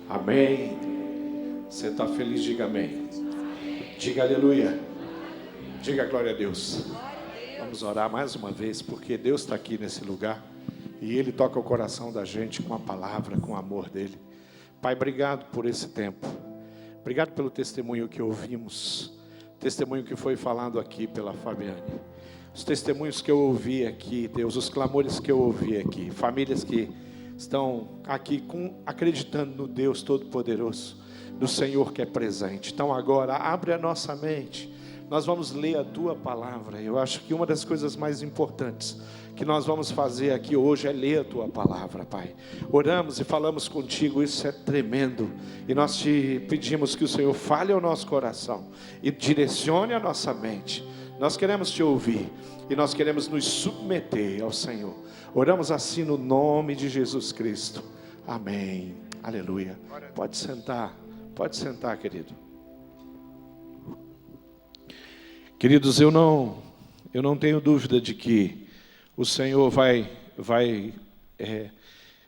Amém. Você está feliz? Diga amém. Diga aleluia. Diga glória a Deus. Vamos orar mais uma vez, porque Deus está aqui nesse lugar e Ele toca o coração da gente com a palavra, com o amor dEle. Pai, obrigado por esse tempo. Obrigado pelo testemunho que ouvimos, testemunho que foi falado aqui pela Fabiane. Os testemunhos que eu ouvi aqui, Deus, os clamores que eu ouvi aqui, famílias que estão aqui acreditando no Deus Todo-Poderoso, no Senhor que é presente. Então agora, abre a nossa mente, nós vamos ler a Tua Palavra. Eu acho que uma das coisas mais importantes que nós vamos fazer aqui hoje é ler a Tua Palavra, Pai. Oramos e falamos contigo, isso é tremendo, e nós te pedimos que o Senhor fale ao nosso coração e direcione a nossa mente. Nós queremos te ouvir e nós queremos nos submeter ao Senhor. Oramos assim no nome de Jesus Cristo. Amém. Aleluia. Pode sentar, querido. Queridos, eu não tenho dúvida de que o Senhor vai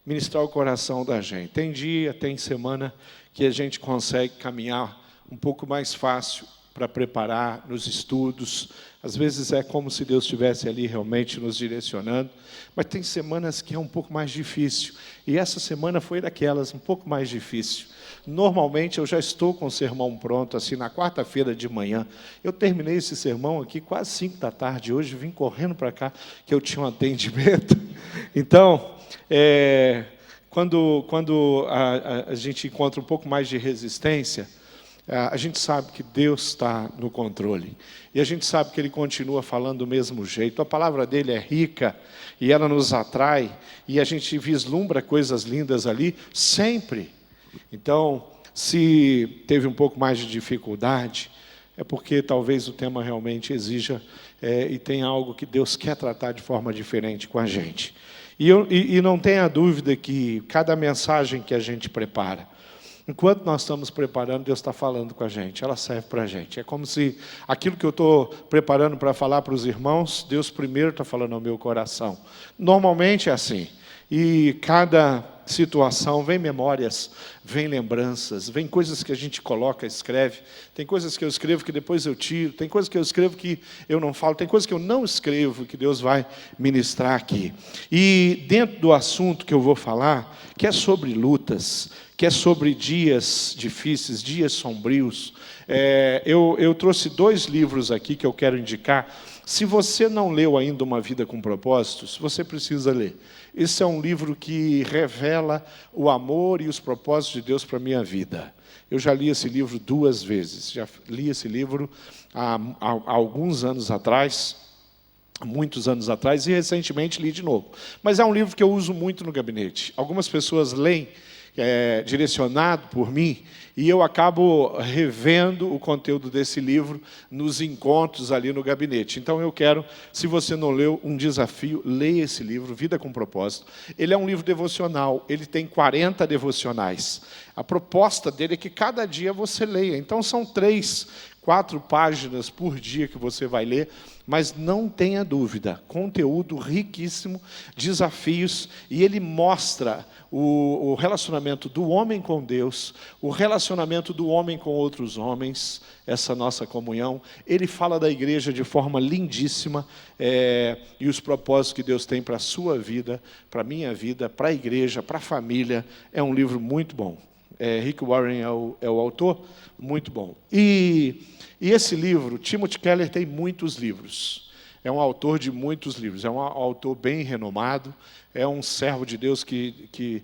ministrar o coração da gente. Tem dia, tem semana que a gente consegue caminhar um pouco mais fácil para preparar nos estudos. Às vezes é como se Deus estivesse ali realmente nos direcionando, mas tem semanas que é um pouco mais difícil, e essa semana foi daquelas um pouco mais difícil. Normalmente eu já estou com o sermão pronto, assim, na quarta-feira de manhã. Eu terminei esse sermão aqui quase 5 da tarde, hoje vim correndo para cá, que eu tinha um atendimento. Então, quando a gente encontra um pouco mais de resistência, a gente sabe que Deus está no controle. E a gente sabe que Ele continua falando do mesmo jeito. A palavra dEle é rica e ela nos atrai. E a gente vislumbra coisas lindas ali sempre. Então, se teve um pouco mais de dificuldade, é porque talvez o tema realmente exija e tem algo que Deus quer tratar de forma diferente com a gente. E não tenha dúvida que cada mensagem que a gente prepara, enquanto nós estamos preparando, Deus está falando com a gente, ela serve para a gente. É como se aquilo que eu estou preparando para falar para os irmãos, Deus primeiro está falando ao meu coração. Normalmente é assim. E cada situação vem memórias, vem lembranças, vem coisas que a gente coloca, escreve. Tem coisas que eu escrevo que depois eu tiro, tem coisas que eu escrevo que eu não falo, tem coisas que eu não escrevo que Deus vai ministrar aqui. E dentro do assunto que eu vou falar, que é sobre lutas, que é sobre dias difíceis, dias sombrios, eu trouxe 2 livros aqui que eu quero indicar. Se você não leu ainda Uma Vida com Propósitos, você precisa ler. Esse é um livro que revela o amor e os propósitos de Deus para a minha vida. Eu já li esse livro 2 vezes. Já li esse livro há alguns anos atrás, muitos anos atrás, e recentemente li de novo. Mas é um livro que eu uso muito no gabinete. Algumas pessoas leem direcionado por mim, e eu acabo revendo o conteúdo desse livro nos encontros ali no gabinete. Então eu quero, se você não leu, um desafio, leia esse livro, Vida com Propósito. Ele é um livro devocional, ele tem 40 devocionais. A proposta dele é que cada dia você leia. Então são 3, 4 páginas por dia que você vai ler, mas não tenha dúvida, conteúdo riquíssimo, desafios, e ele mostra o relacionamento do homem com Deus, o relacionamento do homem com outros homens, essa nossa comunhão. Ele fala da igreja de forma lindíssima, e os propósitos que Deus tem para a sua vida, para a minha vida, para a igreja, para a família. É um livro muito bom. Rick Warren é o autor, muito bom. E esse livro, Timothy Keller tem muitos livros. É um autor de muitos livros, é um autor bem renomado, é um servo de Deus que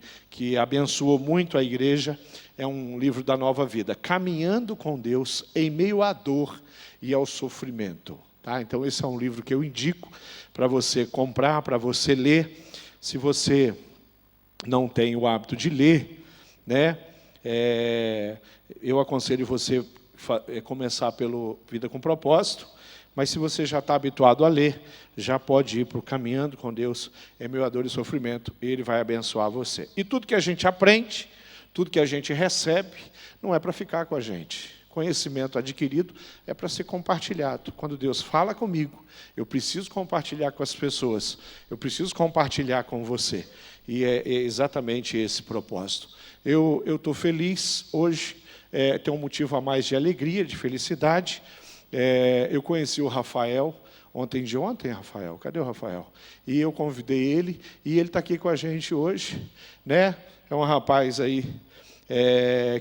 abençoou muito a igreja. É um livro da Nova Vida, Caminhando com Deus em meio à dor e ao sofrimento. Tá? Então esse é um livro que eu indico para você comprar, para você ler. Se você não tem o hábito de ler, né, eu aconselho você começar pelo Vida com Propósito, mas se você já está habituado a ler, já pode ir para o Caminhando com Deus em meio à dor e sofrimento, Ele vai abençoar você. E tudo que a gente aprende, tudo que a gente recebe, não é para ficar com a gente. Conhecimento adquirido é para ser compartilhado. Quando Deus fala comigo, eu preciso compartilhar com as pessoas, eu preciso compartilhar com você. E é exatamente esse propósito. Eu estou feliz hoje, tem um motivo a mais de alegria, de felicidade. Eu conheci o Rafael, ontem, Rafael? Cadê o Rafael? E eu convidei ele, e ele está aqui com a gente hoje, né? É um rapaz aí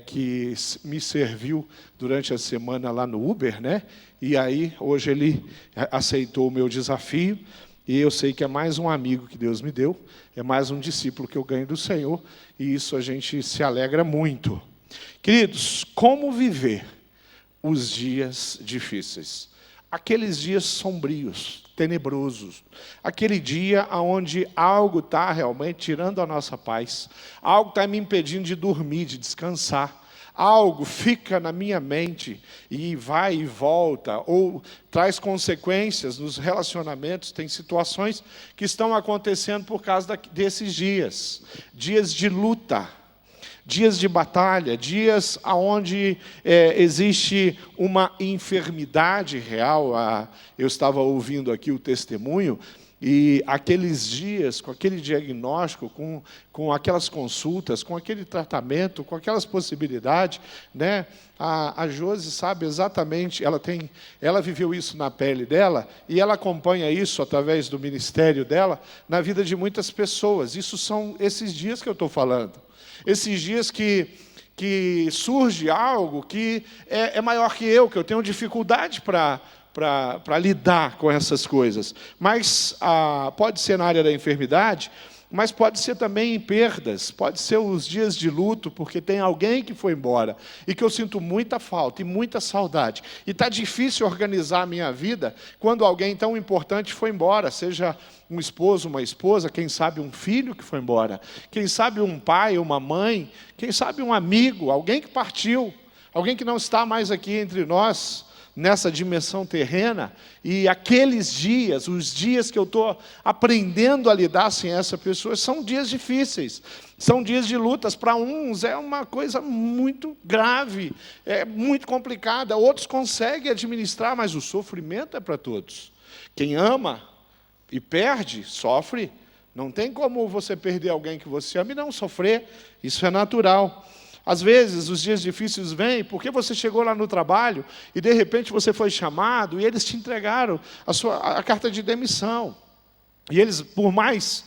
que me serviu durante a semana lá no Uber, né? E aí, hoje ele aceitou o meu desafio, e eu sei que é mais um amigo que Deus me deu, é mais um discípulo que eu ganho do Senhor, e isso a gente se alegra muito. Queridos, como viver os dias difíceis? Aqueles dias sombrios, tenebrosos, aquele dia onde algo está realmente tirando a nossa paz, algo está me impedindo de dormir, de descansar, algo fica na minha mente e vai e volta, ou traz consequências nos relacionamentos. Tem situações que estão acontecendo por causa desses dias, dias de luta, dias de batalha, dias onde existe uma enfermidade real. Eu estava ouvindo aqui o testemunho, e aqueles dias, com aquele diagnóstico, com aquelas consultas, com aquele tratamento, com aquelas possibilidades, né? A Josi sabe exatamente, ela viveu isso na pele dela, e ela acompanha isso através do ministério dela, na vida de muitas pessoas. Isso são esses dias que eu estou falando. Esses dias que surge algo que é maior que eu tenho dificuldade para lidar com essas coisas. Mas pode ser na área da enfermidade, mas pode ser também em perdas, pode ser os dias de luto, porque tem alguém que foi embora, e que eu sinto muita falta e muita saudade. E está difícil organizar a minha vida quando alguém tão importante foi embora, seja um esposo, uma esposa, quem sabe um filho que foi embora, quem sabe um pai, uma mãe, quem sabe um amigo, alguém que partiu, alguém que não está mais aqui entre nós, nessa dimensão terrena. E aqueles dias, os dias que eu estou aprendendo a lidar sem essa pessoa, são dias difíceis, são dias de lutas. Para uns é uma coisa muito grave, é muito complicada, outros conseguem administrar, mas o sofrimento é para todos. Quem ama e perde, sofre. Não tem como você perder alguém que você ama e não sofrer, isso é natural. Às vezes, os dias difíceis vêm porque você chegou lá no trabalho e, de repente, você foi chamado e eles te entregaram a carta de demissão. E eles, por mais,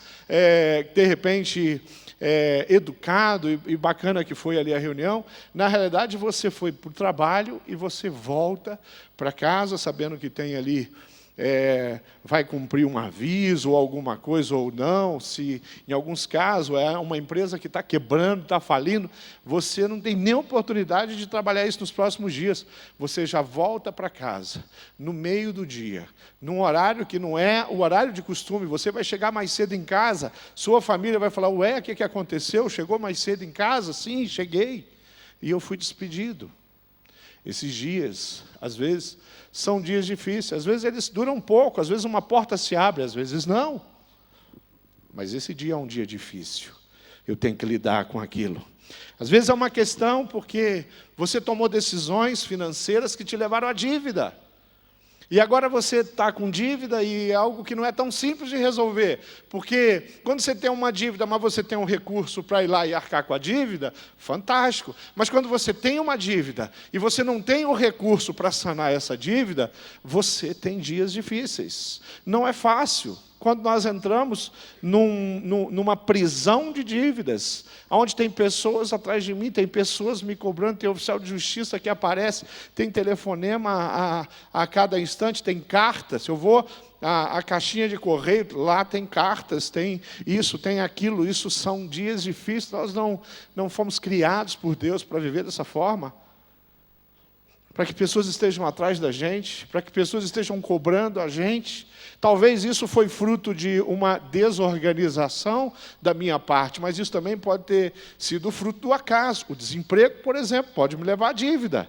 de repente, educado e bacana que foi ali a reunião, na realidade, você foi para o trabalho e você volta para casa sabendo que tem ali vai cumprir um aviso ou alguma coisa ou não. Se em alguns casos é uma empresa que está quebrando, está falindo, você não tem nem oportunidade de trabalhar isso nos próximos dias. Você já volta para casa no meio do dia, num horário que não é o horário de costume. Você vai chegar mais cedo em casa, sua família vai falar: ué, o que aconteceu? Chegou mais cedo em casa? Sim, cheguei, e eu fui despedido. Esses dias, às vezes, são dias difíceis. Às vezes eles duram pouco, às vezes uma porta se abre, às vezes não. Mas esse dia é um dia difícil. Eu tenho que lidar com aquilo. Às vezes é uma questão porque você tomou decisões financeiras que te levaram à dívida. E agora você está com dívida, e é algo que não é tão simples de resolver. Porque quando você tem uma dívida, mas você tem um recurso para ir lá e arcar com a dívida, fantástico. Mas quando você tem uma dívida e você não tem o recurso para sanar essa dívida, você tem dias difíceis. Não é fácil. Quando nós entramos numa prisão de dívidas, onde tem pessoas atrás de mim, tem pessoas me cobrando, tem oficial de justiça que aparece, tem telefonema a cada instante, tem cartas. Eu vou à caixinha de correio, lá tem cartas, tem isso, tem aquilo. Isso são dias difíceis. Nós não fomos criados por Deus para viver dessa forma. Para que pessoas estejam atrás da gente, para que pessoas estejam cobrando a gente. Talvez isso foi fruto de uma desorganização da minha parte, mas isso também pode ter sido fruto do acaso. O desemprego, por exemplo, pode me levar à dívida.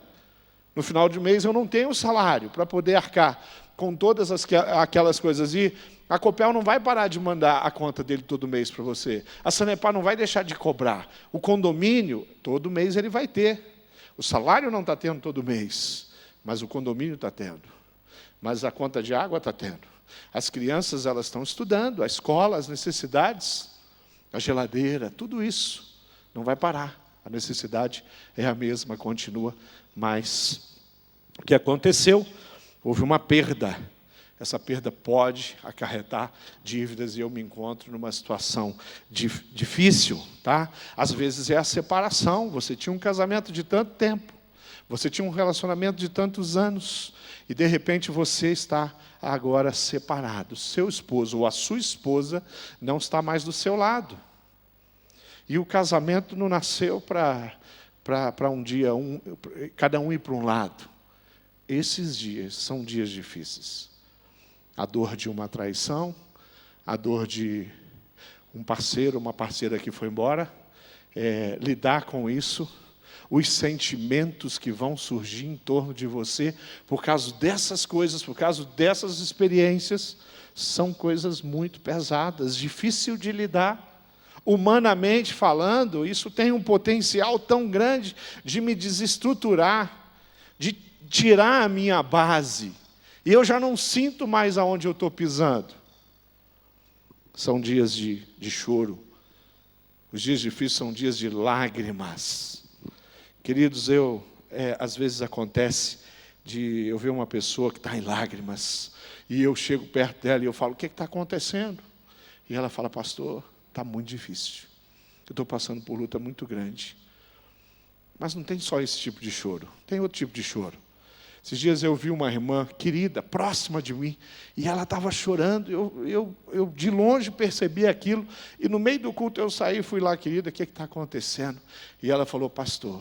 No final de mês eu não tenho salário para poder arcar com todas aquelas coisas. E a Copel não vai parar de mandar a conta dele todo mês para você. A Sanepar não vai deixar de cobrar. O condomínio, todo mês ele vai ter. O salário não está tendo todo mês, mas o condomínio está tendo. Mas a conta de água está tendo. As crianças, elas estão estudando, a escola, as necessidades. a geladeira, tudo isso não vai parar. A necessidade é a mesma, continua, mas o que aconteceu? Houve uma perda. Essa perda pode acarretar dívidas e eu me encontro numa situação difícil, tá? Às vezes é a separação. Você tinha um casamento de tanto tempo, você tinha um relacionamento de tantos anos e de repente você está agora separado. Seu esposo ou a sua esposa não está mais do seu lado. E o casamento não nasceu para um dia cada um ir para um lado. Esses dias são dias difíceis. A dor de uma traição, a dor de um parceiro, uma parceira que foi embora, lidar com isso, os sentimentos que vão surgir em torno de você, por causa dessas coisas, por causa dessas experiências, são coisas muito pesadas, difícil de lidar. Humanamente falando, isso tem um potencial tão grande de me desestruturar, de tirar a minha base. E eu já não sinto mais aonde eu estou pisando. São dias de choro. Os dias difíceis são dias de lágrimas. Queridos, às vezes acontece de eu ver uma pessoa que está em lágrimas, e eu chego perto dela e eu falo, o que está acontecendo? E ela fala, pastor, está muito difícil. Eu estou passando por luta muito grande. Mas não tem só esse tipo de choro, tem outro tipo de choro. Esses dias eu vi uma irmã querida, próxima de mim, e ela estava chorando, eu de longe percebi aquilo, e no meio do culto eu saí e fui lá, querida, o que está acontecendo? E ela falou, pastor,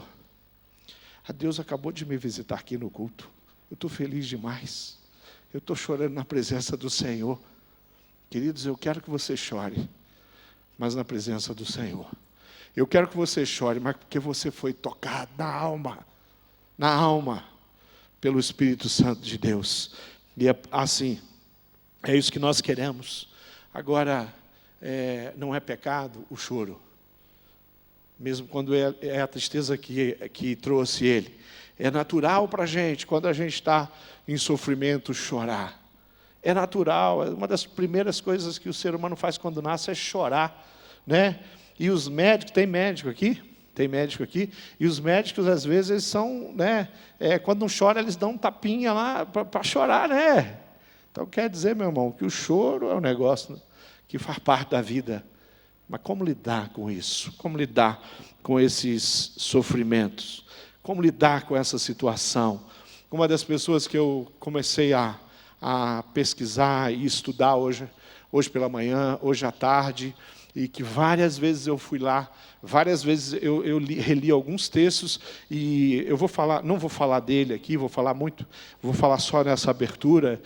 a Deus acabou de me visitar aqui no culto, eu estou feliz demais, eu estou chorando na presença do Senhor. Queridos, eu quero que você chore, mas na presença do Senhor. Eu quero que você chore, mas porque você foi tocado na alma, pelo Espírito Santo de Deus. E é assim, é isso que nós queremos. Agora, não é pecado o choro, mesmo quando é a tristeza que trouxe ele. É natural para a gente, quando a gente está em sofrimento, chorar. É natural, uma das primeiras coisas que o ser humano faz quando nasce é chorar, né? E os médicos, tem médico aqui? Tem médico aqui, e os médicos, às vezes, eles são, né, quando não chora, eles dão um tapinha lá para chorar, né? Então, quer dizer, meu irmão, que o choro é um negócio que faz parte da vida. Mas como lidar com isso? Como lidar com esses sofrimentos? Como lidar com essa situação? Uma das pessoas que eu comecei a pesquisar e estudar hoje pela manhã, hoje à tarde, e que várias vezes eu fui lá, várias vezes eu reli alguns textos, e não vou falar dele aqui, vou falar só nessa abertura,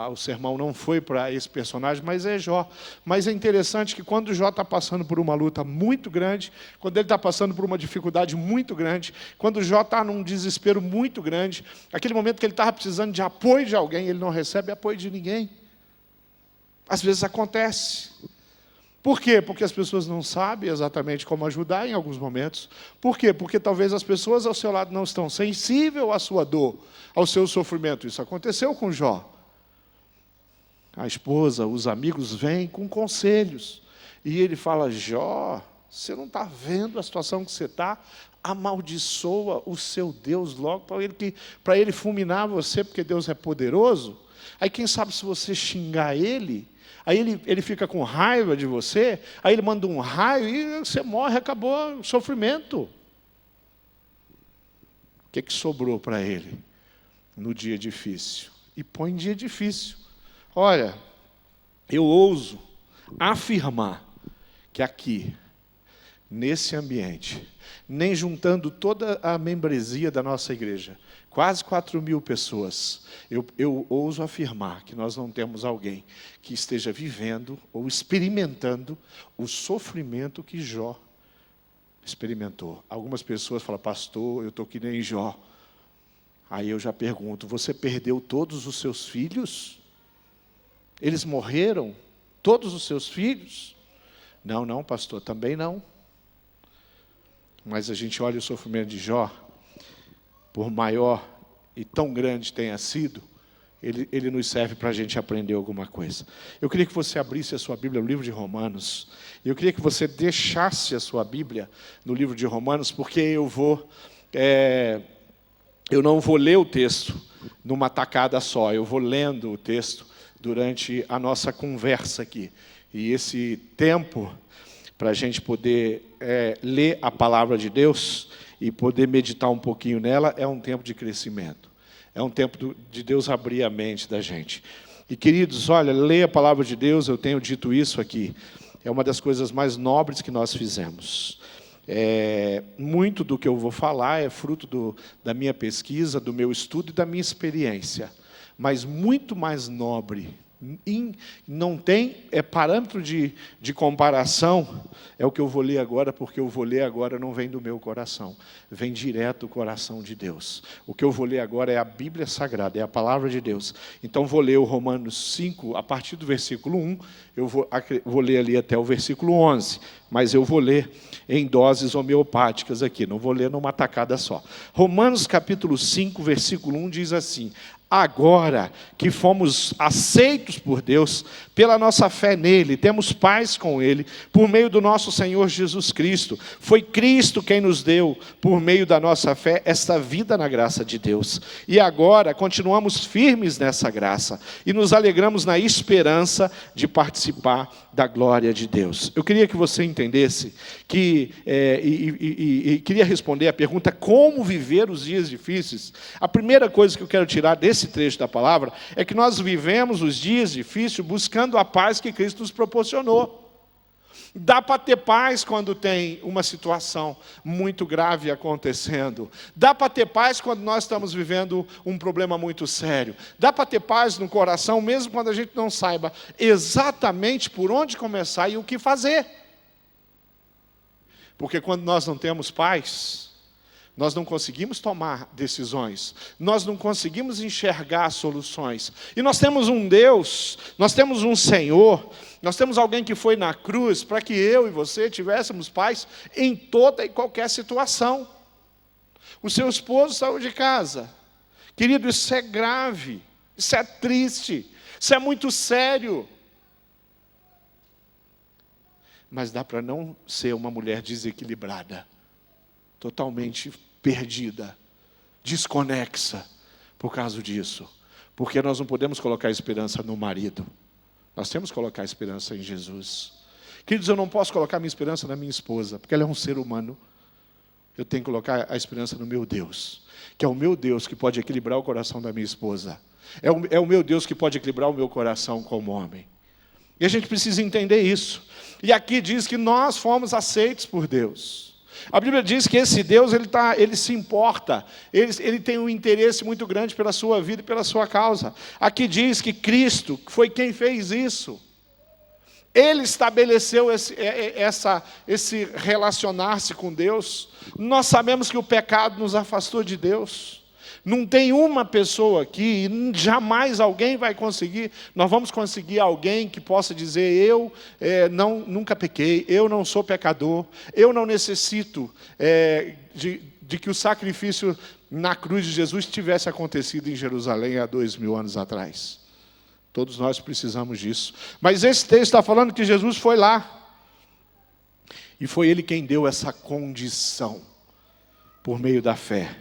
o sermão não foi para esse personagem, mas é Jó. Mas é interessante que quando Jó está passando por uma luta muito grande, quando ele está passando por uma dificuldade muito grande, quando Jó está num desespero muito grande, aquele momento que ele estava precisando de apoio de alguém, ele não recebe apoio de ninguém. Às vezes acontece. Por quê? Porque as pessoas não sabem exatamente como ajudar em alguns momentos. Por quê? Porque talvez as pessoas ao seu lado não estão sensíveis à sua dor, ao seu sofrimento. Isso aconteceu com Jó. A esposa, os amigos vêm com conselhos. E ele fala, Jó, você não está vendo a situação que você está? Amaldiçoa o seu Deus logo para ele fulminar você, porque Deus é poderoso. Aí quem sabe se você xingar ele, aí ele fica com raiva de você, aí ele manda um raio e você morre, acabou o sofrimento. O que sobrou para ele no dia difícil? E põe em dia difícil. Olha, eu ouso afirmar que aqui, nesse ambiente, nem juntando toda a membresia da nossa igreja, quase 4.000 pessoas, eu ouso afirmar que nós não temos alguém que esteja vivendo ou experimentando o sofrimento que Jó experimentou. Algumas pessoas falam, pastor, eu estou que nem Jó. Aí eu já pergunto, você perdeu todos os seus filhos? Eles morreram? Todos os seus filhos? Não, pastor, também não. Mas a gente olha o sofrimento de Jó, por maior e tão grande tenha sido, ele nos serve para a gente aprender alguma coisa. Eu queria que você abrisse a sua Bíblia no livro de Romanos. Eu queria que você deixasse a sua Bíblia no livro de Romanos, porque eu não vou ler o texto numa tacada só. Eu vou lendo o texto durante a nossa conversa aqui. E esse tempo para a gente poder ler a palavra de Deus e poder meditar um pouquinho nela é um tempo de crescimento. É um tempo de Deus abrir a mente da gente. E, queridos, olha, ler a palavra de Deus, eu tenho dito isso aqui, é uma das coisas mais nobres que nós fizemos. Muito do que eu vou falar é fruto da minha pesquisa, do meu estudo e da minha experiência. Mas muito mais nobre, não tem parâmetro de comparação, é o que eu vou ler agora, porque eu vou ler agora não vem do meu coração, vem direto do coração de Deus. O que eu vou ler agora é a Bíblia Sagrada, é a palavra de Deus. Então vou ler o Romanos 5, a partir do versículo 1, eu vou ler ali até o versículo 11, mas eu vou ler em doses homeopáticas aqui, não vou ler numa tacada só. Romanos capítulo 5, versículo 1 diz assim: agora que fomos aceitos por Deus, pela nossa fé nele, temos paz com ele, por meio do nosso Senhor Jesus Cristo. Foi Cristo quem nos deu, por meio da nossa fé, esta vida na graça de Deus. E agora continuamos firmes nessa graça, e nos alegramos na esperança de participar da glória de Deus. Eu queria que você entendesse que, queria responder a pergunta, como viver os dias difíceis? A primeira coisa que eu quero tirar desse trecho da palavra é que nós vivemos os dias difíceis buscando a paz que Cristo nos proporcionou. Dá para ter paz quando tem uma situação muito grave acontecendo. Dá para ter paz quando nós estamos vivendo um problema muito sério. Dá para ter paz no coração, mesmo quando a gente não saiba exatamente por onde começar e o que fazer. Porque quando nós não temos paz, nós não conseguimos tomar decisões, nós não conseguimos enxergar soluções. E nós temos um Deus, nós temos um Senhor, nós temos alguém que foi na cruz para que eu e você tivéssemos paz em toda e qualquer situação. O seu esposo saiu de casa. Querido, isso é grave, isso é triste, isso é muito sério. Mas dá para não ser uma mulher desequilibrada, totalmente perdida, desconexa por causa disso. Porque nós não podemos colocar esperança no marido. Nós temos que colocar esperança em Jesus. Queridos, eu não posso colocar minha esperança na minha esposa, porque ela é um ser humano. Eu tenho que colocar a esperança no meu Deus, que é o meu Deus que pode equilibrar o coração da minha esposa. É o meu Deus que pode equilibrar o meu coração como homem. E a gente precisa entender isso. E aqui diz que nós fomos aceitos por Deus. A Bíblia diz que esse Deus, ele se importa, ele tem um interesse muito grande pela sua vida e pela sua causa. Aqui diz que Cristo foi quem fez isso. Ele estabeleceu esse relacionar-se com Deus. Nós sabemos que o pecado nos afastou de Deus. Não tem uma pessoa aqui, e jamais alguém vai conseguir, nós vamos conseguir alguém que possa dizer, eu nunca pequei, eu não sou pecador, eu não necessito de que o sacrifício na cruz de Jesus tivesse acontecido em Jerusalém há 2000 anos atrás. Todos nós precisamos disso. Mas esse texto está falando que Jesus foi lá, e foi Ele quem deu essa condição, por meio da fé.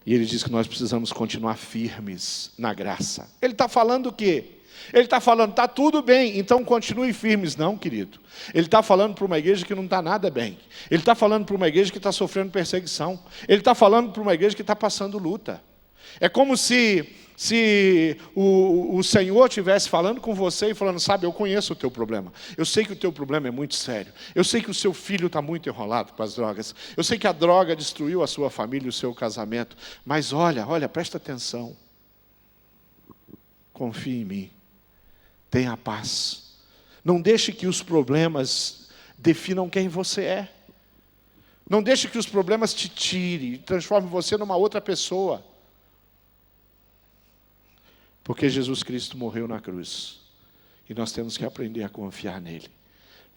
E ele diz que nós precisamos continuar firmes na graça. Ele está falando o quê? Ele está falando, está tudo bem, então continue firmes. Não, querido. Ele está falando para uma igreja que não está nada bem. Ele está falando para uma igreja que está sofrendo perseguição. Ele está falando para uma igreja que está passando luta. É como se o Senhor estivesse falando com você e falando, sabe, eu conheço o teu problema. Eu sei que o teu problema é muito sério. Eu sei que o seu filho está muito enrolado com as drogas. Eu sei que a droga destruiu a sua família e o seu casamento. Mas olha, presta atenção. Confie em mim. Tenha paz. Não deixe que os problemas definam quem você é. Não deixe que os problemas te tirem e transformem você numa outra pessoa. Porque Jesus Cristo morreu na cruz. E nós temos que aprender a confiar nele.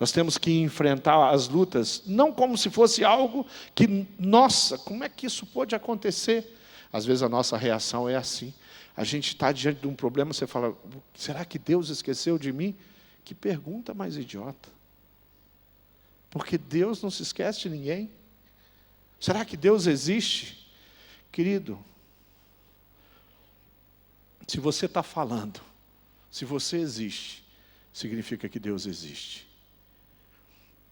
Nós temos que enfrentar as lutas, não como se fosse algo que, nossa, como é que isso pode acontecer? Às vezes a nossa reação é assim. A gente está diante de um problema, você fala, será que Deus esqueceu de mim? Que pergunta mais idiota. Porque Deus não se esquece de ninguém. Será que Deus existe? Querido, se você está falando, se você existe, significa que Deus existe.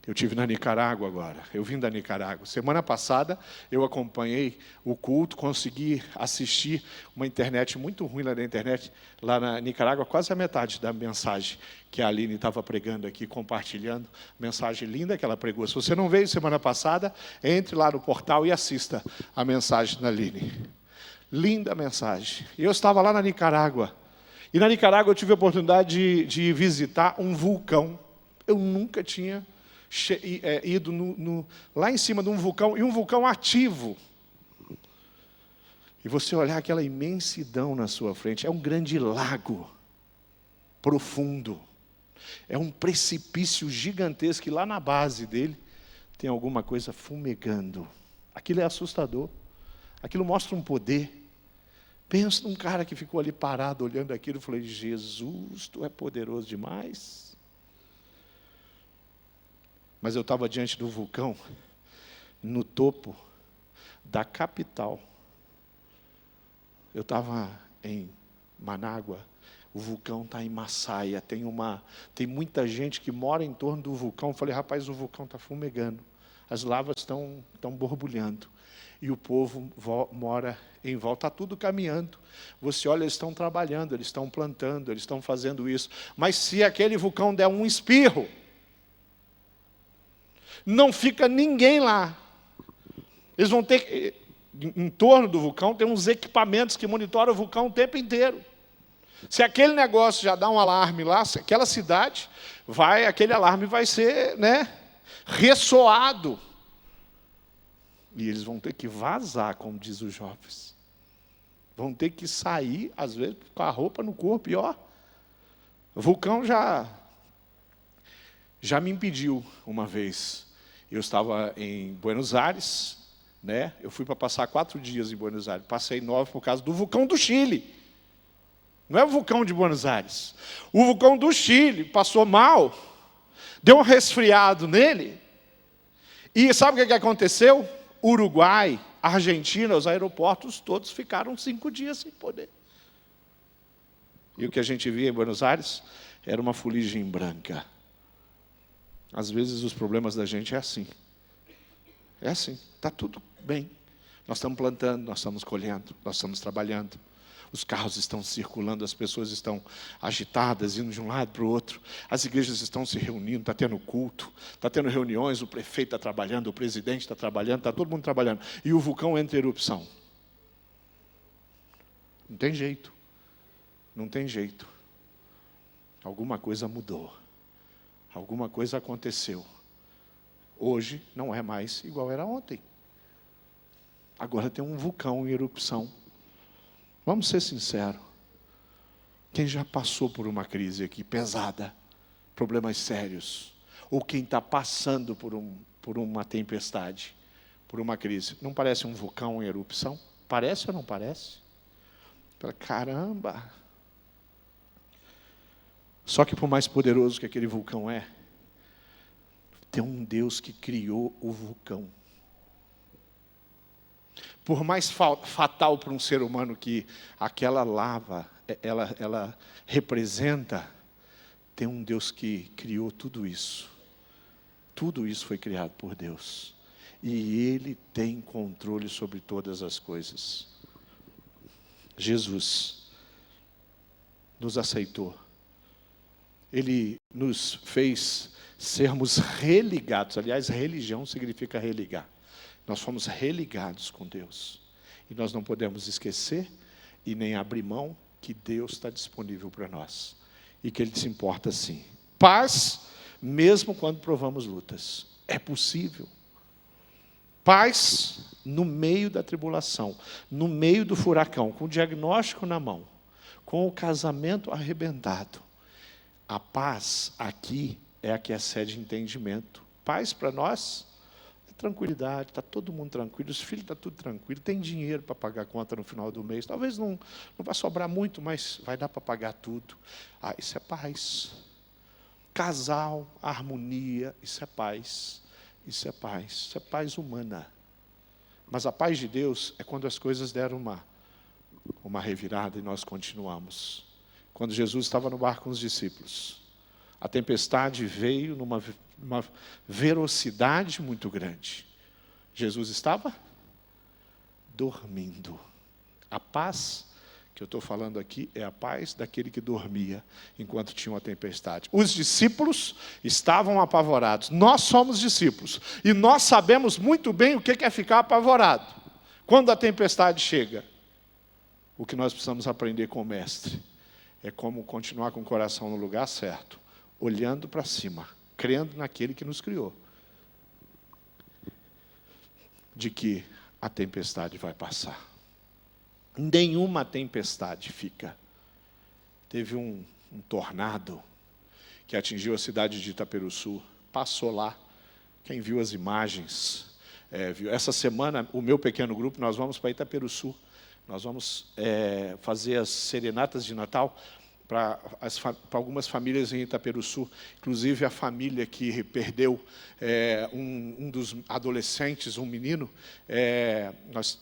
Eu estive na Nicarágua agora, eu vim da Nicarágua. Semana passada eu acompanhei o culto, consegui assistir uma internet muito ruim lá na internet, lá na Nicarágua, quase a metade da mensagem que a Aline estava pregando aqui, compartilhando. Mensagem linda que ela pregou. Se você não veio semana passada, entre lá no portal e assista a mensagem da Aline. Linda mensagem. Eu estava lá na Nicarágua, e na Nicarágua eu tive a oportunidade de visitar um vulcão. Eu nunca tinha ido lá em cima de um vulcão, e um vulcão ativo. E você olhar aquela imensidão na sua frente, é um grande lago, profundo. É um precipício gigantesco, e lá na base dele tem alguma coisa fumegando. Aquilo é assustador. Aquilo mostra um poder. Pensa num cara que ficou ali parado, olhando aquilo, e falei, Jesus, tu é poderoso demais. Mas eu estava diante do vulcão, no topo da capital. Eu estava em Manágua, o vulcão está em Massaia, tem muita gente que mora em torno do vulcão. Eu falei, rapaz, o vulcão está fumegando, as lavas estão borbulhando, e o povo mora em volta, está tudo caminhando. Você olha, eles estão trabalhando, eles estão plantando, eles estão fazendo isso. Mas se aquele vulcão der um espirro, não fica ninguém lá. Eles vão ter, em torno do vulcão, tem uns equipamentos que monitoram o vulcão o tempo inteiro. Se aquele negócio já dá um alarme lá, aquela cidade, aquele alarme vai ser, ressoado. E eles vão ter que vazar, como diz os jovens. Vão ter que sair, às vezes, com a roupa no corpo. E o vulcão já me impediu uma vez. Eu estava em Buenos Aires, eu fui para passar 4 dias em Buenos Aires, passei 9 por causa do vulcão do Chile. Não é o vulcão de Buenos Aires. O vulcão do Chile passou mal, deu um resfriado nele, e sabe o que aconteceu? Uruguai, Argentina, os aeroportos todos ficaram 5 dias sem poder. E o que a gente via em Buenos Aires era uma fuligem branca. Às vezes os problemas da gente é assim. É assim, está tudo bem. Nós estamos plantando, nós estamos colhendo, nós estamos trabalhando. Os carros estão circulando, as pessoas estão agitadas, indo de um lado para o outro. As igrejas estão se reunindo, está tendo culto, está tendo reuniões, o prefeito está trabalhando, o presidente está trabalhando, está todo mundo trabalhando. E o vulcão entra em erupção. Não tem jeito. Não tem jeito. Alguma coisa mudou. Alguma coisa aconteceu. Hoje não é mais igual era ontem. Agora tem um vulcão em erupção. Vamos ser sinceros. Quem já passou por uma crise aqui pesada, problemas sérios, ou quem está passando por uma tempestade, por uma crise, não parece um vulcão em erupção? Parece ou não parece? Caramba! Só que por mais poderoso que aquele vulcão é, tem um Deus que criou o vulcão. Por mais fatal para um ser humano que aquela lava, ela representa, tem um Deus que criou tudo isso. Tudo isso foi criado por Deus. E Ele tem controle sobre todas as coisas. Jesus nos aceitou. Ele nos fez sermos religados. Aliás, religião significa religar. Nós fomos religados com Deus. E nós não podemos esquecer e nem abrir mão que Deus está disponível para nós. E que Ele se importa sim. Paz, mesmo quando provamos lutas. É possível. Paz no meio da tribulação, no meio do furacão, com o diagnóstico na mão, com o casamento arrebentado. A paz aqui é a que excede entendimento. Paz para nós é Tranquilidade, está todo mundo tranquilo, os filhos estão tudo tranquilo, tem dinheiro para pagar a conta no final do mês. Talvez não vai sobrar muito, mas vai dar para pagar tudo. Isso é paz. Casal, harmonia, isso é paz. Isso é paz. Isso é paz humana. Mas a paz de Deus é quando as coisas deram uma revirada e nós continuamos. Quando Jesus estava no barco com os discípulos, a tempestade veio numa velocidade muito grande. Jesus estava dormindo. A paz que eu estou falando aqui é a paz daquele que dormia enquanto tinha uma tempestade. Os discípulos estavam apavorados. Nós somos discípulos e nós sabemos muito bem o que é ficar apavorado. Quando a tempestade chega, o que nós precisamos aprender com o mestre é como continuar com o coração no lugar certo, olhando para cima, crendo naquele que nos criou, de que a tempestade vai passar. Nenhuma tempestade fica. Teve um tornado que atingiu a cidade de Itaperuçu, passou lá. Quem viu as imagens, viu. Essa semana, o meu pequeno grupo, nós vamos para Itaperuçu. Nós vamos fazer as serenatas de Natal para algumas famílias em Itaperuçu. Inclusive, a família que perdeu um dos adolescentes, um menino, nós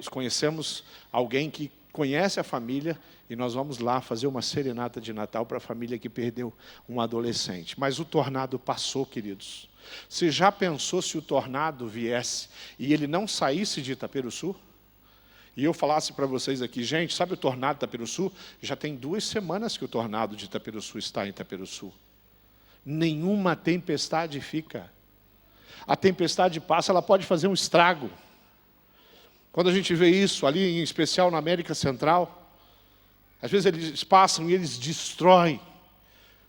conhecemos alguém que conhece a família e nós vamos lá fazer uma serenata de Natal para a família que perdeu um adolescente. Mas o tornado passou, queridos. Você já pensou se o tornado viesse e ele não saísse de Itaperuçu? E eu falasse para vocês aqui, gente, sabe o tornado de Itaperuçu? Já tem 2 semanas que o tornado de Itaperuçu está em Itaperuçu. Nenhuma tempestade fica. A tempestade passa, ela pode fazer um estrago. Quando a gente vê isso ali, em especial na América Central, às vezes eles passam e eles destroem.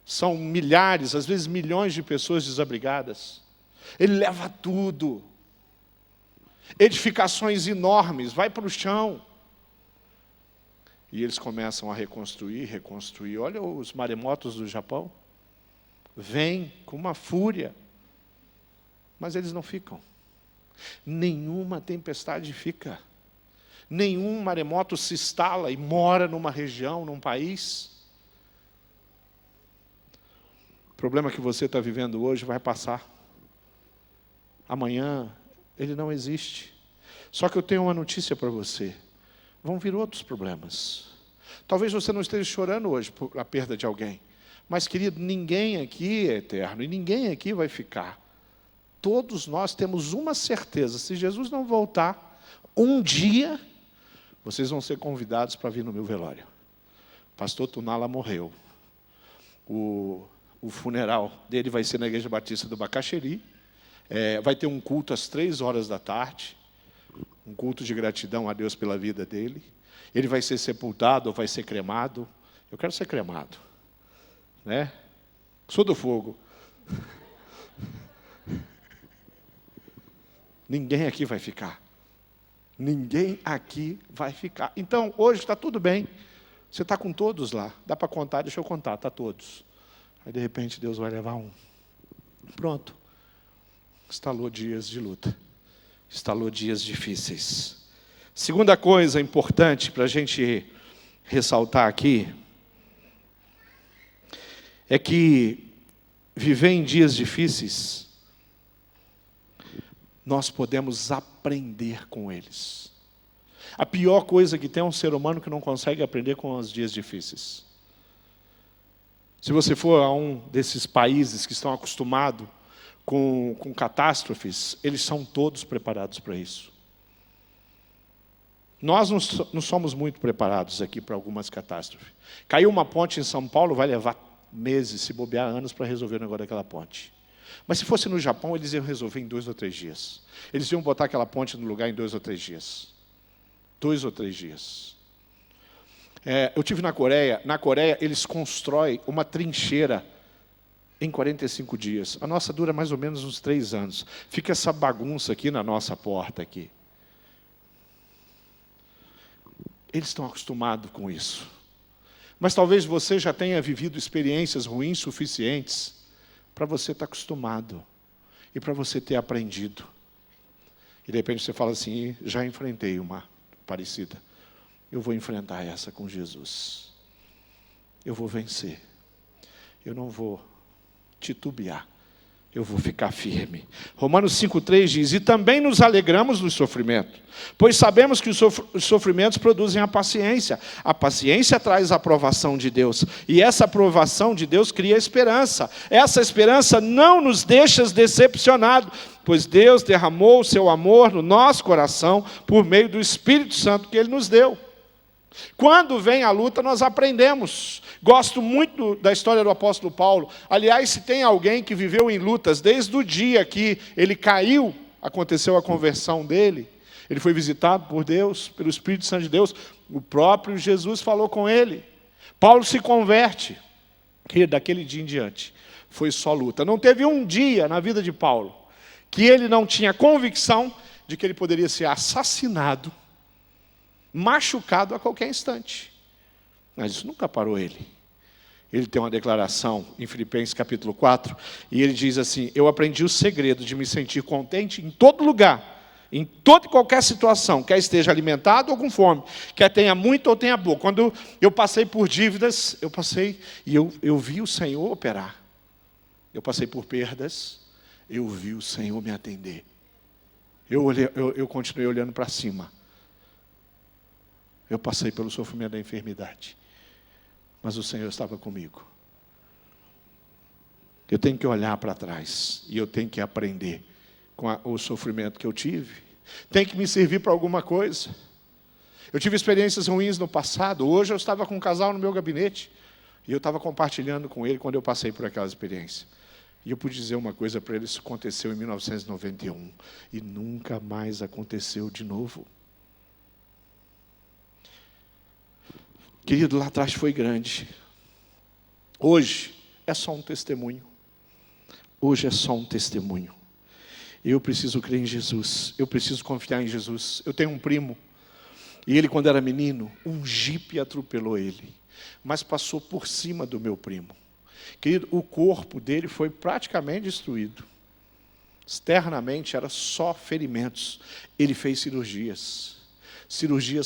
São milhares, às vezes milhões de pessoas desabrigadas. Ele leva tudo. Edificações enormes, vai para o chão. E eles começam a reconstruir. Olha os maremotos do Japão. Vêm com uma fúria. Mas eles não ficam. Nenhuma tempestade fica. Nenhum maremoto se instala e mora numa região, num país. O problema que você está vivendo hoje vai passar. Amanhã ele não existe. Só que eu tenho uma notícia para você. Vão vir outros problemas. Talvez você não esteja chorando hoje por a perda de alguém. Mas, querido, ninguém aqui é eterno e ninguém aqui vai ficar. Todos nós temos uma certeza. Se Jesus não voltar, um dia, vocês vão ser convidados para vir no meu velório. Pastor Tunala morreu. O funeral dele vai ser na Igreja Batista do Bacaxeri. Vai ter um culto às 15h, um culto de gratidão a Deus pela vida dele. Ele vai ser sepultado ou vai ser cremado. Eu quero ser cremado, né? Sou do fogo. Ninguém aqui vai ficar. Ninguém aqui vai ficar. Então, hoje está tudo bem. Você está com todos lá. Dá para contar? Deixa eu contar. Está todos. Aí, de repente, Deus vai levar um. Pronto. Instalou dias de luta. Instalou dias difíceis. Segunda coisa importante para a gente ressaltar aqui é que viver em dias difíceis, nós podemos aprender com eles. A pior coisa que tem é um ser humano que não consegue aprender com os dias difíceis. Se você for a um desses países que estão acostumados com catástrofes, eles são todos preparados para isso. Nós não somos muito preparados aqui para algumas catástrofes. Caiu uma ponte em São Paulo, vai levar meses, se bobear anos, para resolver o negócio daquela ponte. Mas se fosse no Japão, eles iam resolver em 2 ou 3 dias. Eles iam botar aquela ponte no lugar em 2 ou 3 dias. 2 ou 3 dias. Eu estive na Coreia. Na Coreia, eles constroem uma trincheira em 45 dias. A nossa dura mais ou menos uns 3 anos. Fica essa bagunça aqui na nossa porta aqui. Eles estão acostumados com isso. Mas talvez você já tenha vivido experiências ruins suficientes para você estar acostumado e para você ter aprendido. E de repente você fala assim, já enfrentei uma parecida. Eu vou enfrentar essa com Jesus. Eu vou vencer. Eu não vou titubear. Eu vou ficar firme. Romanos 5,3 diz, e também nos alegramos no sofrimento, pois sabemos que os sofrimentos produzem a paciência. A paciência traz a aprovação de Deus, e essa aprovação de Deus cria esperança. Essa esperança não nos deixa decepcionados, pois Deus derramou o seu amor no nosso coração por meio do Espírito Santo que Ele nos deu. Quando vem a luta, nós aprendemos. Gosto muito da história do apóstolo Paulo. Aliás, se tem alguém que viveu em lutas desde o dia que ele caiu, aconteceu a conversão dele, ele foi visitado por Deus, pelo Espírito Santo de Deus, o próprio Jesus falou com ele. Paulo se converte, e daquele dia em diante foi só luta. Não teve um dia na vida de Paulo que ele não tinha convicção de que ele poderia ser assassinado, machucado a qualquer instante. Mas isso nunca parou ele. Ele tem uma declaração em Filipenses capítulo 4, e ele diz assim, eu aprendi o segredo de me sentir contente em todo lugar, em toda e qualquer situação, quer esteja alimentado ou com fome, quer tenha muito ou tenha pouco. Quando eu passei por dívidas, eu vi o Senhor operar. Eu passei por perdas, eu vi o Senhor me atender. Eu continuei olhando para cima. Eu passei pelo sofrimento da enfermidade, mas o Senhor estava comigo. Eu tenho que olhar para trás, e eu tenho que aprender com o sofrimento que eu tive. Tem que me servir para alguma coisa. Eu tive experiências ruins no passado. Hoje eu estava com um casal no meu gabinete, e eu estava compartilhando com ele quando eu passei por aquela experiência. E eu pude dizer uma coisa para ele, isso aconteceu em 1991, e nunca mais aconteceu de novo. Querido, lá atrás foi grande. Hoje é só um testemunho. Hoje é só um testemunho. Eu preciso crer em Jesus. Eu preciso confiar em Jesus. Eu tenho um primo. E ele, quando era menino, um jipe atropelou ele. Mas passou por cima do meu primo. Querido, o corpo dele foi praticamente destruído. Externamente era só ferimentos. Ele fez cirurgias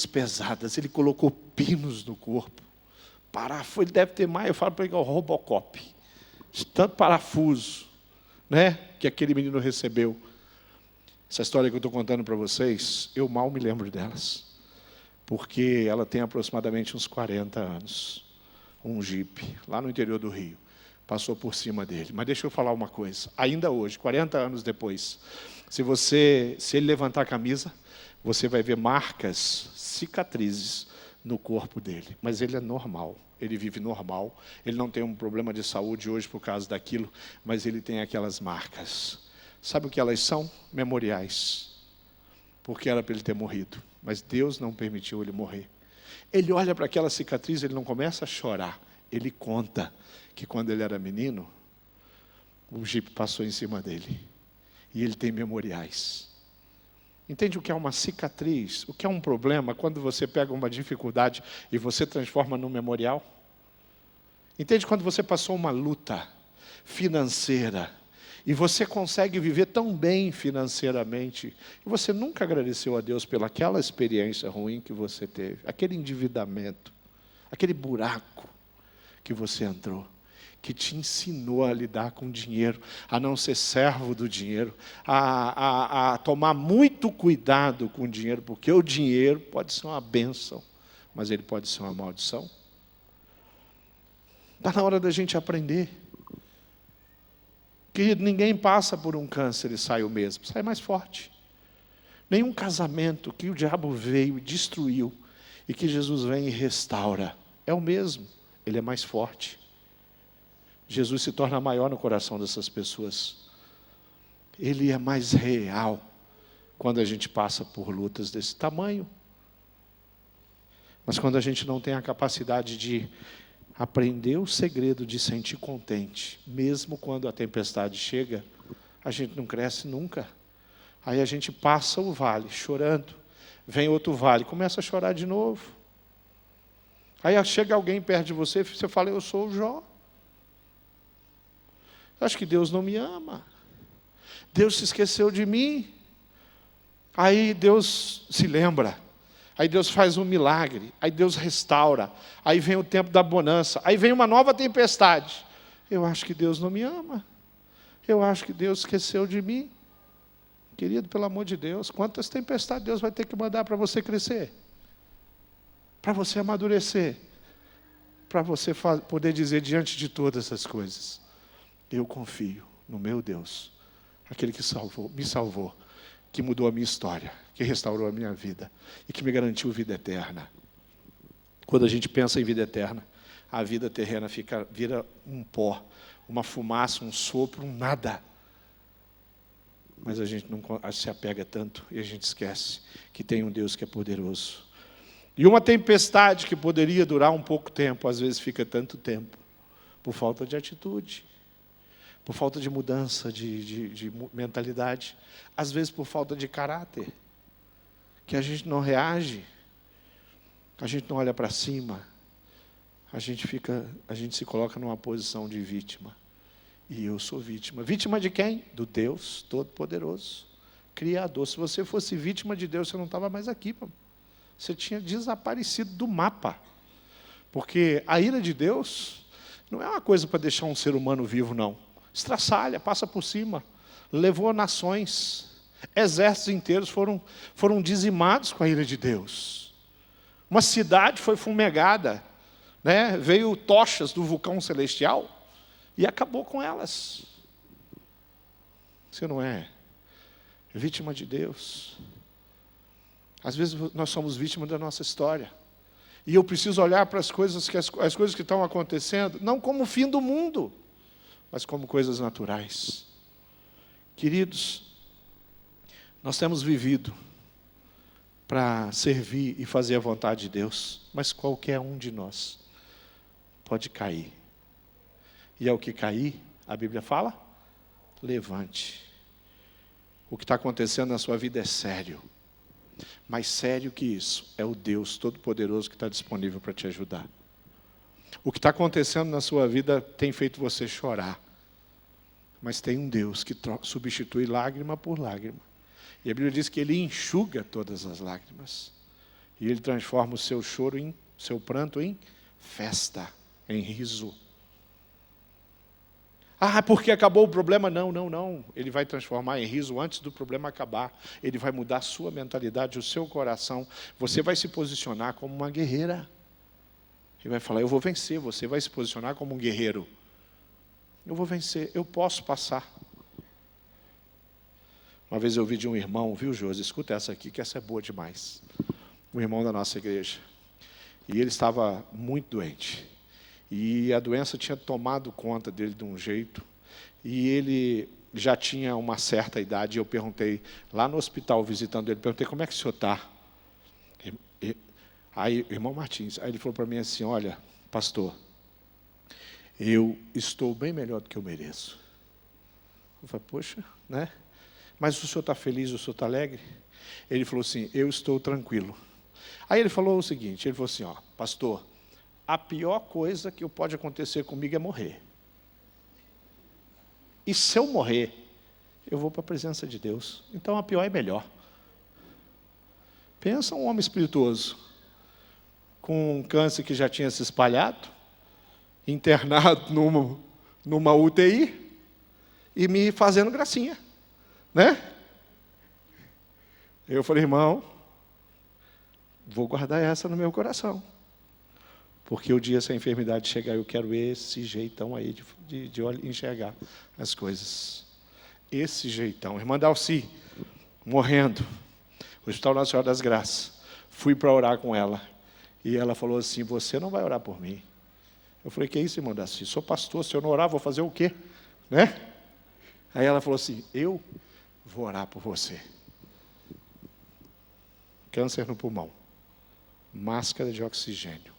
pesadas, ele colocou pinos no corpo, ele deve ter mais, eu falo para ele que é o Robocop, de tanto parafuso, né, que aquele menino recebeu. Essa história que eu estou contando para vocês, eu mal me lembro delas, porque ela tem aproximadamente uns 40 anos, um jipe, lá no interior do Rio, passou por cima dele. Mas deixa eu falar uma coisa, ainda hoje, 40 anos depois, se ele levantar a camisa, você vai ver marcas, cicatrizes no corpo dele. Mas ele é normal, ele vive normal. Ele não tem um problema de saúde hoje por causa daquilo, mas ele tem aquelas marcas. Sabe o que elas são? Memoriais. Porque era para ele ter morrido, mas Deus não permitiu ele morrer. Ele olha para aquela cicatriz, ele não começa a chorar. Ele conta que quando ele era menino, o jipe passou em cima dele. E ele tem memoriais. Entende o que é uma cicatriz? O que é um problema quando você pega uma dificuldade e você transforma num memorial? Entende quando você passou uma luta financeira e você consegue viver tão bem financeiramente e você nunca agradeceu a Deus pelaquela experiência ruim que você teve, aquele endividamento, aquele buraco que você entrou, que te ensinou a lidar com dinheiro, a não ser servo do dinheiro, a tomar muito cuidado com o dinheiro, porque o dinheiro pode ser uma bênção, mas ele pode ser uma maldição. Está na hora da gente aprender. Querido, ninguém passa por um câncer e sai o mesmo, sai mais forte. Nenhum casamento que o diabo veio e destruiu, e que Jesus vem e restaura, é o mesmo, ele é mais forte. Jesus se torna maior no coração dessas pessoas. Ele é mais real quando a gente passa por lutas desse tamanho. Mas quando a gente não tem a capacidade de aprender o segredo de sentir contente, mesmo quando a tempestade chega, a gente não cresce nunca. Aí a gente passa o vale chorando, vem outro vale, começa a chorar de novo. Aí chega alguém perto de você, você fala, eu sou o Jó. Acho que Deus não me ama. Deus se esqueceu de mim. Aí Deus se lembra. Aí Deus faz um milagre. Aí Deus restaura. Aí vem o tempo da bonança. Aí vem uma nova tempestade. Eu acho que Deus não me ama. Eu acho que Deus esqueceu de mim. Querido, pelo amor de Deus, quantas tempestades Deus vai ter que mandar para você crescer? Para você amadurecer? Para você poder dizer diante de todas essas coisas: eu confio no meu Deus, aquele que me salvou, que mudou a minha história, que restaurou a minha vida e que me garantiu vida eterna. Quando a gente pensa em vida eterna, a vida terrena vira um pó, uma fumaça, um sopro, um nada. Mas a gente não se apega tanto e a gente esquece que tem um Deus que é poderoso. E uma tempestade que poderia durar um pouco tempo, às vezes fica tanto tempo, por falta de atitude, por falta de mudança de mentalidade, às vezes por falta de caráter, que a gente não reage, a gente não olha para cima, a gente se coloca numa posição de vítima. E eu sou vítima. Vítima de quem? Do Deus Todo-Poderoso, Criador. Se você fosse vítima de Deus, você não estava mais aqui, mano. Você tinha desaparecido do mapa. Porque a ira de Deus não é uma coisa para deixar um ser humano vivo, não. Estraçalha, passa por cima. Levou nações. Exércitos inteiros foram dizimados com a ira de Deus. Uma cidade foi fumegada, né? Veio tochas do vulcão celestial e acabou com elas. Você não é vítima de Deus? Às vezes nós somos vítimas da nossa história. E eu preciso olhar para as coisas que estão acontecendo, não como o fim do mundo, mas como coisas naturais. Queridos, nós temos vivido para servir e fazer a vontade de Deus, mas qualquer um de nós pode cair. E ao que cair, a Bíblia fala: levante. O que está acontecendo na sua vida é sério. Mais sério que isso, é o Deus Todo-Poderoso que está disponível para te ajudar. O que está acontecendo na sua vida tem feito você chorar. Mas tem um Deus que substitui lágrima por lágrima. E a Bíblia diz que Ele enxuga todas as lágrimas. E Ele transforma o seu choro, seu pranto em festa, em riso. Ah, porque acabou o problema? Não. Ele vai transformar em riso antes do problema acabar. Ele vai mudar a sua mentalidade, o seu coração. Você vai se posicionar como uma guerreira. Ele vai falar: eu vou vencer. Você vai se posicionar como um guerreiro. Eu vou vencer, eu posso passar. Uma vez eu ouvi de um irmão, viu, Josi? Escuta essa aqui, que essa é boa demais. Um irmão da nossa igreja. E ele estava muito doente. E a doença tinha tomado conta dele de um jeito. E ele já tinha uma certa idade. E eu perguntei, lá no hospital, visitando ele, perguntei: como é que o senhor está? Aí, irmão Martins, aí ele falou para mim assim: olha, pastor, eu estou bem melhor do que eu mereço. Eu falei: poxa, né? Mas o senhor está feliz, o senhor está alegre? Ele falou assim: eu estou tranquilo. Aí ele falou o seguinte, ele falou assim: ó, pastor, a pior coisa que pode acontecer comigo é morrer. E se eu morrer, eu vou para a presença de Deus. Então a pior é melhor. Pensa um homem espirituoso, com um câncer que já tinha se espalhado, internado numa UTI, e me fazendo gracinha, né? Eu falei: irmão, vou guardar essa no meu coração. Porque o dia essa enfermidade chegar, eu quero esse jeitão aí de enxergar as coisas. Esse jeitão. Irmã Dalci, morrendo, Hospital Nossa Senhora das Graças. Fui para orar com ela. E ela falou assim: você não vai orar por mim. Eu falei: que é isso, irmã Dalci? Sou pastor, se eu não orar, vou fazer o quê? Né? Aí ela falou assim: eu vou orar por você. Câncer no pulmão. Máscara de oxigênio.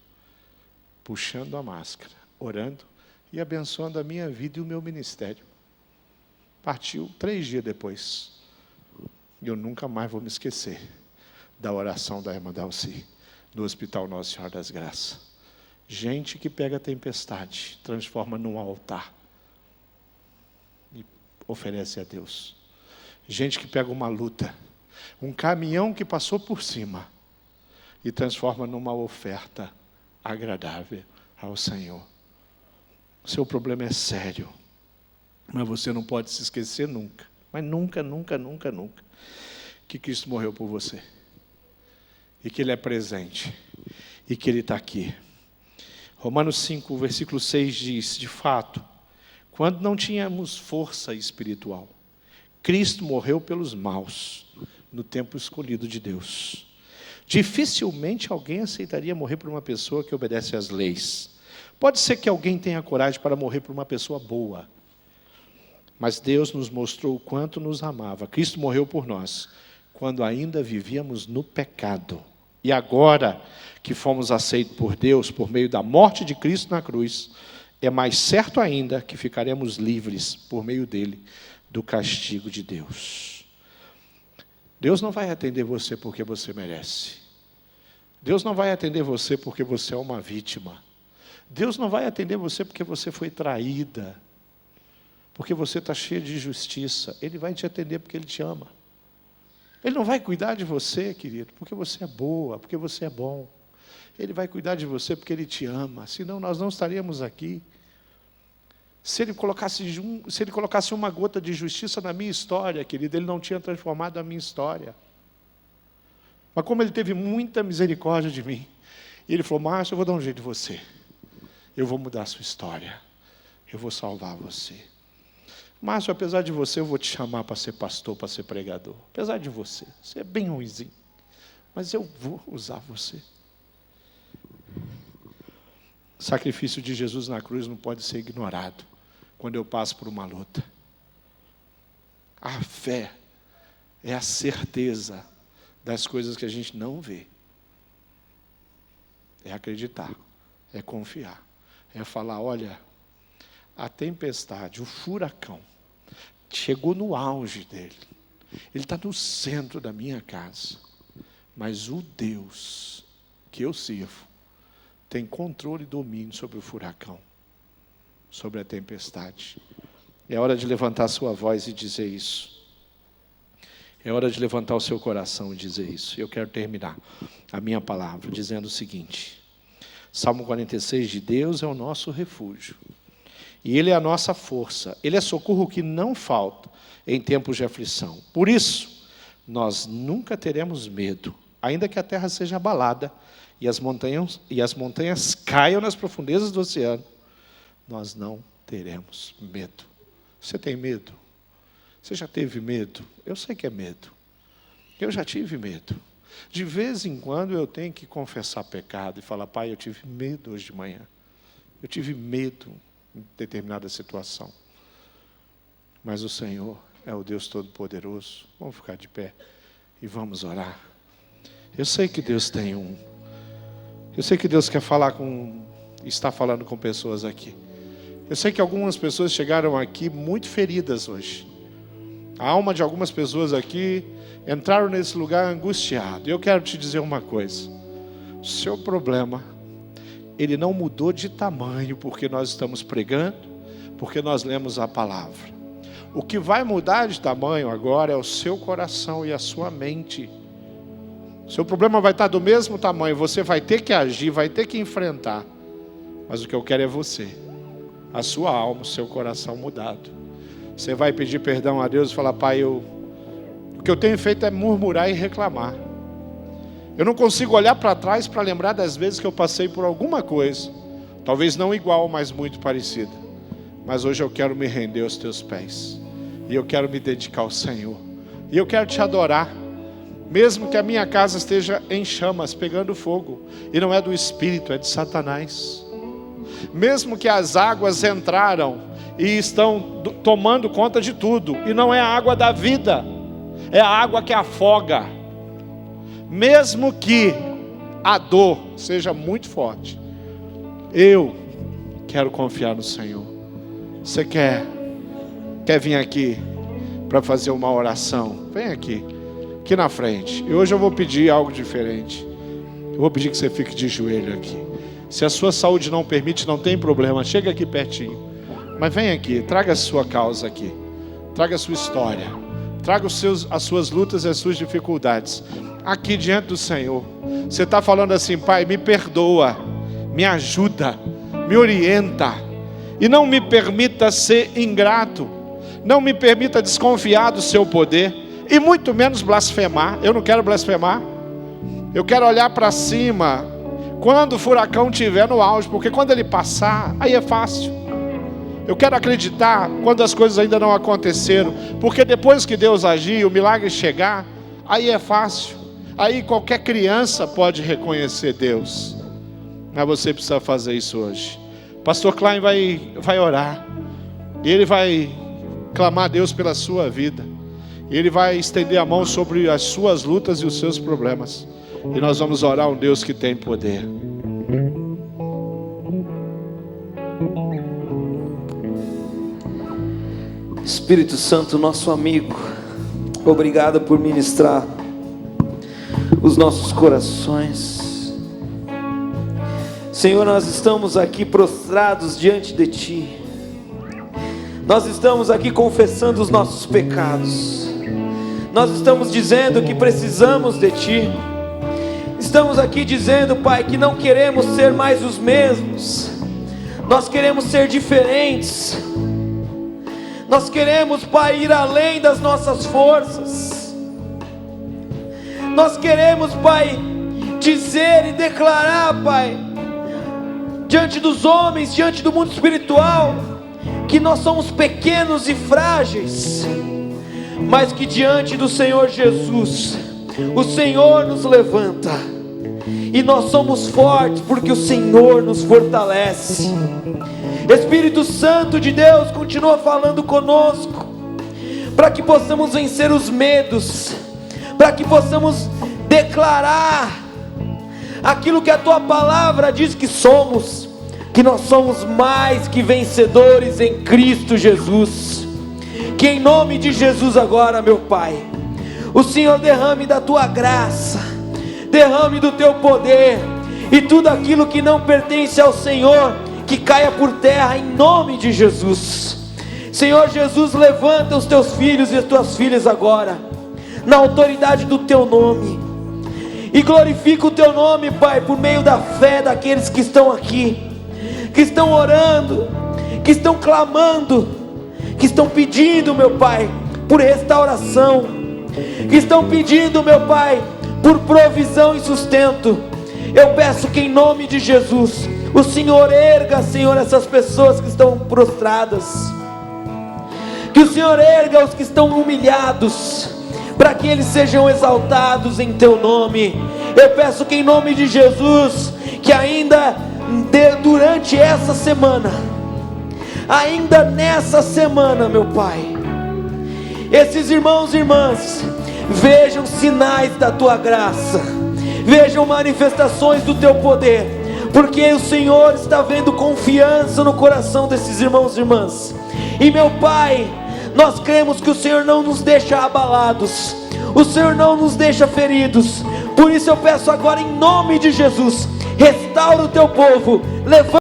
Puxando a máscara, orando e abençoando a minha vida e o meu ministério. Partiu 3 dias depois. E eu nunca mais vou me esquecer da oração da irmã Dalci, no Hospital Nossa Senhora das Graças. Gente que pega a tempestade, transforma num altar e oferece a Deus. Gente que pega uma luta Um caminhão que passou por cima e transforma numa oferta agradável ao Senhor. O seu problema é sério, mas você não pode se esquecer nunca, mas nunca, que Cristo morreu por você. E que Ele é presente. E que Ele está aqui. Romanos 5, versículo 6 diz, de fato, quando não tínhamos força espiritual, Cristo morreu pelos maus, no tempo escolhido de Deus. Dificilmente alguém aceitaria morrer por uma pessoa que obedece às leis. Pode ser que alguém tenha coragem para morrer por uma pessoa boa, mas Deus nos mostrou o quanto nos amava. Cristo morreu por nós, quando ainda vivíamos no pecado. E agora que fomos aceitos por Deus, por meio da morte de Cristo na cruz, é mais certo ainda que ficaremos livres, por meio dele, do castigo de Deus. Deus não vai atender você porque você merece. Deus não vai atender você porque você é uma vítima. Deus não vai atender você porque você foi traída, porque você está cheio de injustiça. Ele vai te atender porque Ele te ama. Ele não vai cuidar de você, querido, porque você é boa, porque você é bom. Ele vai cuidar de você porque Ele te ama, senão nós não estaríamos aqui. Se Ele colocasse uma gota de justiça na minha história, querido, Ele não tinha transformado a minha história. Mas como Ele teve muita misericórdia de mim, e Ele falou, Márcio, eu vou dar um jeito de você. Eu vou mudar a sua história. Eu vou salvar você. Márcio, apesar de você, eu vou te chamar para ser pastor, para ser pregador. Apesar de você é bem ruimzinho, mas eu vou usar você. O sacrifício de Jesus na cruz não pode ser ignorado quando eu passo por uma luta. A fé é a certeza das coisas que a gente não vê. É acreditar, é confiar, é falar, olha, a tempestade, o furacão, chegou no auge dele. Ele está no centro da minha casa. Mas o Deus que eu sirvo tem controle e domínio sobre o furacão, sobre a tempestade. É hora de levantar a sua voz e dizer isso. É hora de levantar o seu coração e dizer isso. Eu quero terminar a minha palavra dizendo o seguinte. Salmo 46, de Deus é o nosso refúgio. E Ele é a nossa força. Ele é socorro que não falta em tempos de aflição. Por isso, nós nunca teremos medo, ainda que a terra seja abalada e as montanhas caiam nas profundezas do oceano. Nós não teremos medo. Você tem medo? Você já teve medo? Eu sei que é medo. Eu já tive medo. De vez em quando eu tenho que confessar pecado e falar, pai, eu tive medo hoje de manhã. Eu tive medo em determinada situação. Mas o Senhor é o Deus Todo-Poderoso. Vamos ficar de pé e vamos orar. Eu sei que Deus tem Eu sei que Deus quer está falando com pessoas aqui. Eu sei que algumas pessoas chegaram aqui muito feridas hoje. A alma de algumas pessoas aqui entraram nesse lugar angustiado. E eu quero te dizer uma coisa. O seu problema, ele não mudou de tamanho porque nós estamos pregando, porque nós lemos a palavra. O que vai mudar de tamanho agora é o seu coração e a sua mente. O seu problema vai estar do mesmo tamanho, você vai ter que agir, vai ter que enfrentar. Mas o que eu quero é você, a sua alma, o seu coração mudado. Você vai pedir perdão a Deus e falar, pai, o que eu tenho feito é murmurar e reclamar. Eu não consigo olhar para trás para lembrar das vezes que eu passei por alguma coisa, talvez não igual, mas muito parecida. Mas hoje eu quero me render aos teus pés. E eu quero me dedicar ao Senhor. E eu quero te adorar. Mesmo que a minha casa esteja em chamas, pegando fogo. E não é do Espírito, é de Satanás. Mesmo que as águas entraram e estão tomando conta de tudo. E não é a água da vida. É a água que afoga. Mesmo que a dor seja muito forte, eu quero confiar no Senhor. Você quer vir aqui para fazer uma oração? Vem aqui na frente. E hoje eu vou pedir algo diferente. Eu vou pedir que você fique de joelho aqui. Se a sua saúde não permite, não tem problema. Chega aqui pertinho. Mas vem aqui, traga a sua causa aqui. Traga a sua história. Traga as suas lutas e as suas dificuldades aqui diante do Senhor. Você está falando assim: Pai, me perdoa, me ajuda, me orienta, e não me permita ser ingrato, não me permita desconfiar do seu poder, e muito menos blasfemar. Eu não quero blasfemar, eu quero olhar para cima quando o furacão estiver no auge, porque quando ele passar, aí é fácil. Eu quero acreditar quando as coisas ainda não aconteceram, porque depois que Deus agir, o milagre chegar, aí é fácil. Aí qualquer criança pode reconhecer Deus. Mas você precisa fazer isso hoje. Pastor Klein vai orar, e ele vai clamar a Deus pela sua vida, e ele vai estender a mão sobre as suas lutas e os seus problemas, e nós vamos orar a um Deus que tem poder. Espírito Santo, nosso amigo, obrigado por ministrar os nossos corações. Senhor, nós estamos aqui prostrados diante de Ti. Nós estamos aqui confessando os nossos pecados. Nós estamos dizendo que precisamos de Ti. Estamos aqui dizendo, Pai, que não queremos ser mais os mesmos. Nós queremos ser diferentes. Nós queremos, Pai, ir além das nossas forças. Nós queremos, Pai, dizer e declarar, Pai, diante dos homens, diante do mundo espiritual, que nós somos pequenos e frágeis, mas que diante do Senhor Jesus, o Senhor nos levanta, e nós somos fortes porque o Senhor nos fortalece. Espírito Santo de Deus, continua falando conosco, para que possamos vencer os medos, para que possamos declarar aquilo que a Tua palavra diz que somos, que nós somos mais que vencedores em Cristo Jesus. Que em nome de Jesus agora, meu Pai, o Senhor derrame da Tua graça, derrame do Teu poder, e tudo aquilo que não pertence ao Senhor, que caia por terra em nome de Jesus. Senhor Jesus, levanta os Teus filhos e as Tuas filhas agora, na autoridade do Teu nome, e glorifica o Teu nome, Pai, por meio da fé daqueles que estão aqui, que estão orando, que estão clamando, que estão pedindo, meu Pai, por restauração, que estão pedindo, meu Pai, por provisão e sustento. Eu peço que em nome de Jesus, o Senhor erga, Senhor, essas pessoas que estão prostradas, que o Senhor erga os que estão humilhados, para que eles sejam exaltados em Teu nome. Eu peço que em nome de Jesus, que ainda durante essa semana, ainda nessa semana, meu Pai, esses irmãos e irmãs vejam sinais da Tua graça, vejam manifestações do Teu poder, porque o Senhor está vendo confiança no coração desses irmãos e irmãs. E meu Pai, nós cremos que o Senhor não nos deixa abalados, o Senhor não nos deixa feridos. Por isso eu peço agora em nome de Jesus, restaura o Teu povo, levanta